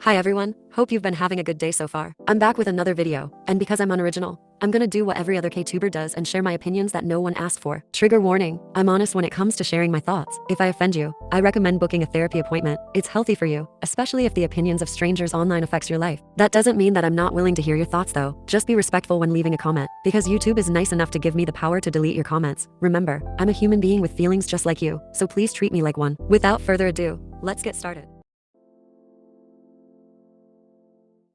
Hi everyone, hope you've been having a good day so far. I'm back with another video, and because I'm unoriginal, I'm gonna do what every other KTuber does and share my opinions that no one asked for. Trigger warning, I'm honest when it comes to sharing my thoughts. If I offend you, I recommend booking a therapy appointment. It's healthy for you, especially if the opinions of strangers online affects your life. That doesn't mean that I'm not willing to hear your thoughts though. Just be respectful when leaving a comment, because YouTube is nice enough to give me the power to delete your comments. Remember, I'm a human being with feelings just like you, so please treat me like one. Without further ado, let's get started.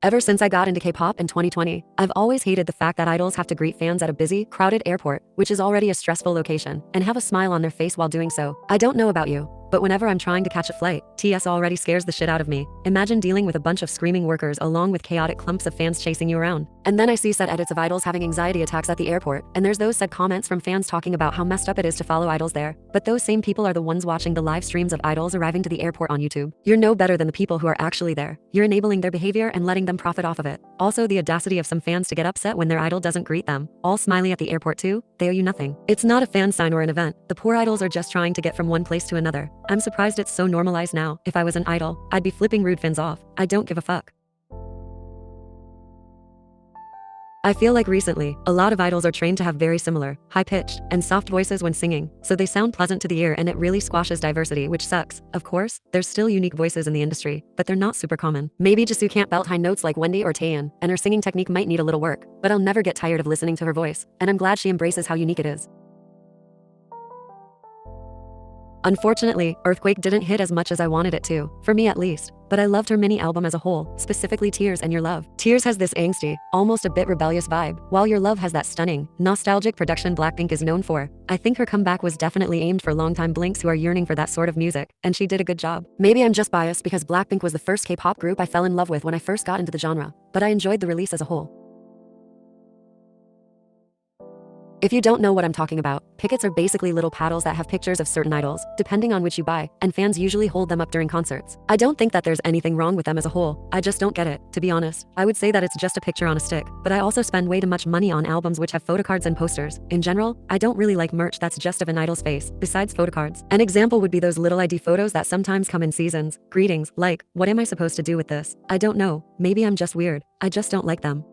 Ever since I got into K-pop in 2020, I've always hated the fact that idols have to greet fans at a busy, crowded airport, which is already a stressful location, and have a smile on their face while doing so. I don't know about you, but whenever I'm trying to catch a flight, TS already scares the shit out of me. Imagine dealing with a bunch of screaming workers along with chaotic clumps of fans chasing you around. And then I see set edits of idols having anxiety attacks at the airport, and there's those said comments from fans talking about how messed up it is to follow idols there. But those same people are the ones watching the live streams of idols arriving to the airport on YouTube. You're no better than the people who are actually there. You're enabling their behavior and letting them profit off of it. Also, the audacity of some fans to get upset when their idol doesn't greet them, all smiley at the airport too, they owe you nothing. It's not a fan sign or an event. The poor idols are just trying to get from one place to another. I'm surprised it's so normalized now. If I was an idol, I'd be flipping rude fans off. I don't give a fuck. I feel like recently, a lot of idols are trained to have very similar, high-pitched, and soft voices when singing, so they sound pleasant to the ear and it really squashes diversity, which sucks. Of course, there's still unique voices in the industry, but they're not super common. Maybe Jisoo can't belt high notes like Wendy or Taeyeon, and her singing technique might need a little work, but I'll never get tired of listening to her voice, and I'm glad she embraces how unique it is. Unfortunately, Earthquake didn't hit as much as I wanted it to, for me at least, but I loved her mini album as a whole, specifically Tears and Your Love. Tears has this angsty, almost a bit rebellious vibe, while Your Love has that stunning, nostalgic production Blackpink is known for. I think her comeback was definitely aimed for longtime Blinks who are yearning for that sort of music, and she did a good job. Maybe I'm just biased because Blackpink was the first K-pop group I fell in love with when I first got into the genre, but I enjoyed the release as a whole. If you don't know what I'm talking about, pickets are basically little paddles that have pictures of certain idols, depending on which you buy, and fans usually hold them up during concerts. I don't think that there's anything wrong with them as a whole, I just don't get it, to be honest. I would say that it's just a picture on a stick, but I also spend way too much money on albums which have photocards and posters. In general, I don't really like merch that's just of an idol's face, besides photocards. An example would be those little ID photos that sometimes come in seasons. Greetings, like, what am I supposed to do with this? I don't know, maybe I'm just weird, I just don't like them.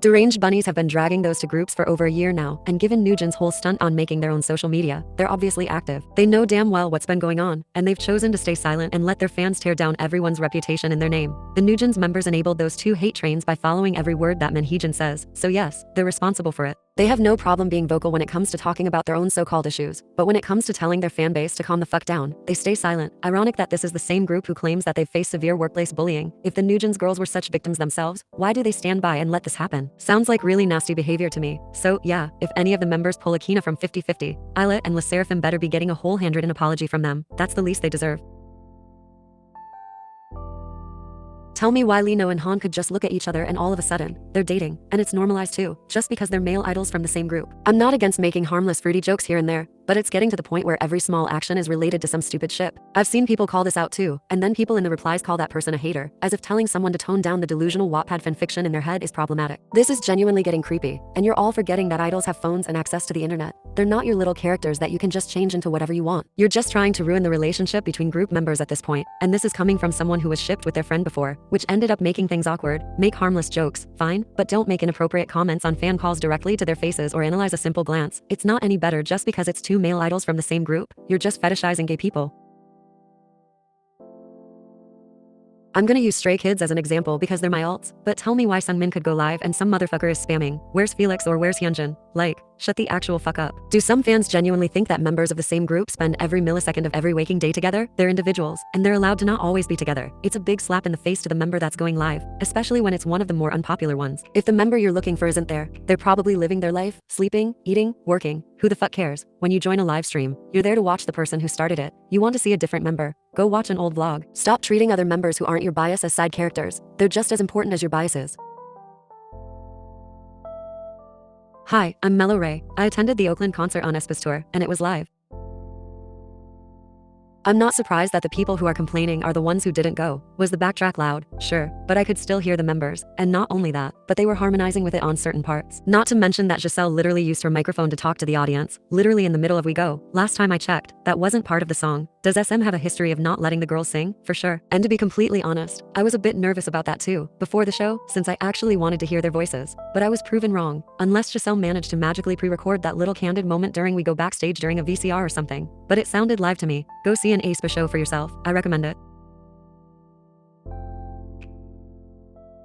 Deranged bunnies have been dragging those to groups for over a year now, and given Nugent's whole stunt on making their own social media, they're obviously active. They know damn well what's been going on, and they've chosen to stay silent and let their fans tear down everyone's reputation in their name. The Nugent's members enabled those two hate trains by following every word that Manheejin says, so yes, they're responsible for it. They have no problem being vocal when it comes to talking about their own so-called issues, but when it comes to telling their fan base to calm the fuck down, they stay silent. Ironic that this is the same group who claims that they've faced severe workplace bullying. If the Nugent's girls were such victims themselves, why do they stand by and let this happen? Sounds like really nasty behavior to me. So yeah, if any of the members pull a Kina from 50/50, Islet and LE SSERAFIM better be getting a whole handwritten apology from them. That's the least they deserve. Tell me why Lino and Han could just look at each other and all of a sudden, they're dating, and it's normalized too, just because they're male idols from the same group. I'm not against making harmless fruity jokes here and there, but it's getting to the point where every small action is related to some stupid ship. I've seen people call this out too, and then people in the replies call that person a hater, as if telling someone to tone down the delusional Wattpad fanfiction in their head is problematic. This is genuinely getting creepy, and you're all forgetting that idols have phones and access to the internet. They're not your little characters that you can just change into whatever you want. You're just trying to ruin the relationship between group members at this point, and this is coming from someone who was shipped with their friend before, which ended up making things awkward. Make harmless jokes, fine, but don't make inappropriate comments on fan calls directly to their faces or analyze a simple glance. It's not any better just because it's two male idols from the same group. You're just fetishizing gay people. I'm gonna use Stray Kids as an example because they're my alts, but tell me why Sungmin could go live and some motherfucker is spamming, "Where's Felix?" or "Where's Hyunjin?" Like, shut the actual fuck up. Do some fans genuinely think that members of the same group spend every millisecond of every waking day together? They're individuals, and they're allowed to not always be together. It's a big slap in the face to the member that's going live, especially when it's one of the more unpopular ones. If the member you're looking for isn't there, they're probably living their life, sleeping, eating, working. Who the fuck cares? When you join a live stream, you're there to watch the person who started it. You want to see a different member? Go watch an old vlog. Stop treating other members who aren't your bias as side characters. They're just as important as your biases. Hi, I'm Mellow Ray. I attended the Oakland concert on Aespa's tour, and it was live. I'm not surprised that the people who are complaining are the ones who didn't go. Was the backtrack loud? Sure, but I could still hear the members. And not only that, but they were harmonizing with it on certain parts. Not to mention that Giselle literally used her microphone to talk to the audience, literally in the middle of We Go. Last time I checked, that wasn't part of the song. Does SM have a history of not letting the girls sing? For sure. And to be completely honest, I was a bit nervous about that too, before the show, since I actually wanted to hear their voices. But I was proven wrong, unless Giselle managed to magically pre-record that little candid moment during We Go backstage during a VCR or something. But it sounded live to me. Go see an aespa show for yourself. I recommend it.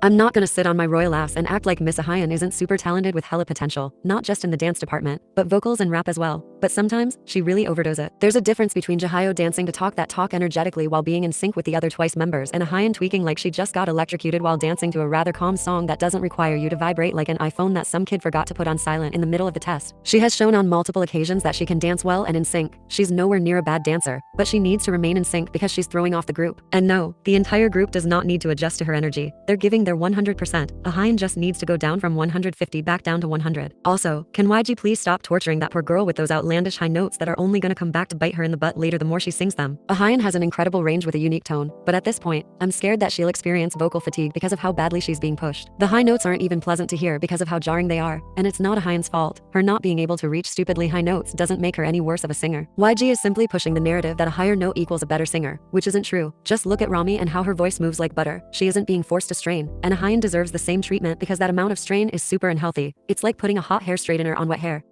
I'm not gonna sit on my royal ass and act like Miss Ahayan isn't super talented with hella potential, not just in the dance department, but vocals and rap as well. But sometimes, she really overdoes it. There's a difference between Jaehyeo dancing to talk that talk energetically while being in sync with the other Twice members and Ahayan tweaking like she just got electrocuted while dancing to a rather calm song that doesn't require you to vibrate like an iPhone that some kid forgot to put on silent in the middle of the test. She has shown on multiple occasions that she can dance well and in sync. She's nowhere near a bad dancer, but she needs to remain in sync because she's throwing off the group. And no, the entire group does not need to adjust to her energy. They're giving their 100%. Ahayan just needs to go down from 150 back down to 100. Also, can YG please stop torturing that poor girl with those outlandish high notes that are only gonna come back to bite her in the butt later the more she sings them. Ahayan has an incredible range with a unique tone, but at this point, I'm scared that she'll experience vocal fatigue because of how badly she's being pushed. The high notes aren't even pleasant to hear because of how jarring they are, and it's not Ahayan's fault. Her not being able to reach stupidly high notes doesn't make her any worse of a singer. YG is simply pushing the narrative that a higher note equals a better singer, which isn't true. Just look at Rami and how her voice moves like butter. She isn't being forced to strain, and Ahayan deserves the same treatment because that amount of strain is super unhealthy. It's like putting a hot hair straightener on wet hair.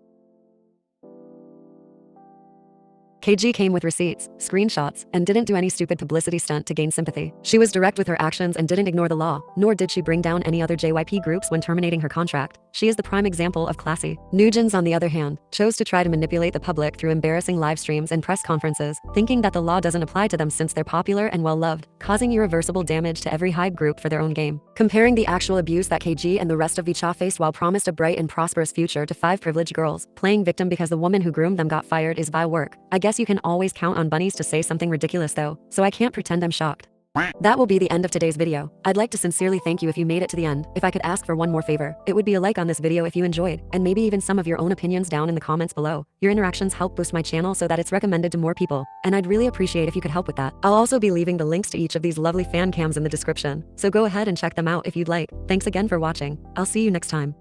KG came with receipts, screenshots, and didn't do any stupid publicity stunt to gain sympathy. She was direct with her actions and didn't ignore the law, nor did she bring down any other JYP groups when terminating her contract. She is the prime example of classy. Nugents, on the other hand, chose to try to manipulate the public through embarrassing live streams and press conferences, thinking that the law doesn't apply to them since they're popular and well-loved, causing irreversible damage to every HYBE group for their own game. Comparing the actual abuse that KG and the rest of VCHA faced while promised a bright and prosperous future to 5 privileged girls, playing victim because the woman who groomed them got fired is vile work. I guess you can always count on bunnies to say something ridiculous though, so I can't pretend I'm shocked. That will be the end of today's video. I'd like to sincerely thank you if you made it to the end. If I could ask for one more favor, it would be a like on this video if you enjoyed, and maybe even some of your own opinions down in the comments below. Your interactions help boost my channel so that it's recommended to more people, and I'd really appreciate if you could help with that. I'll also be leaving the links to each of these lovely fan cams in the description, so go ahead and check them out if you'd like. Thanks again for watching. I'll see you next time.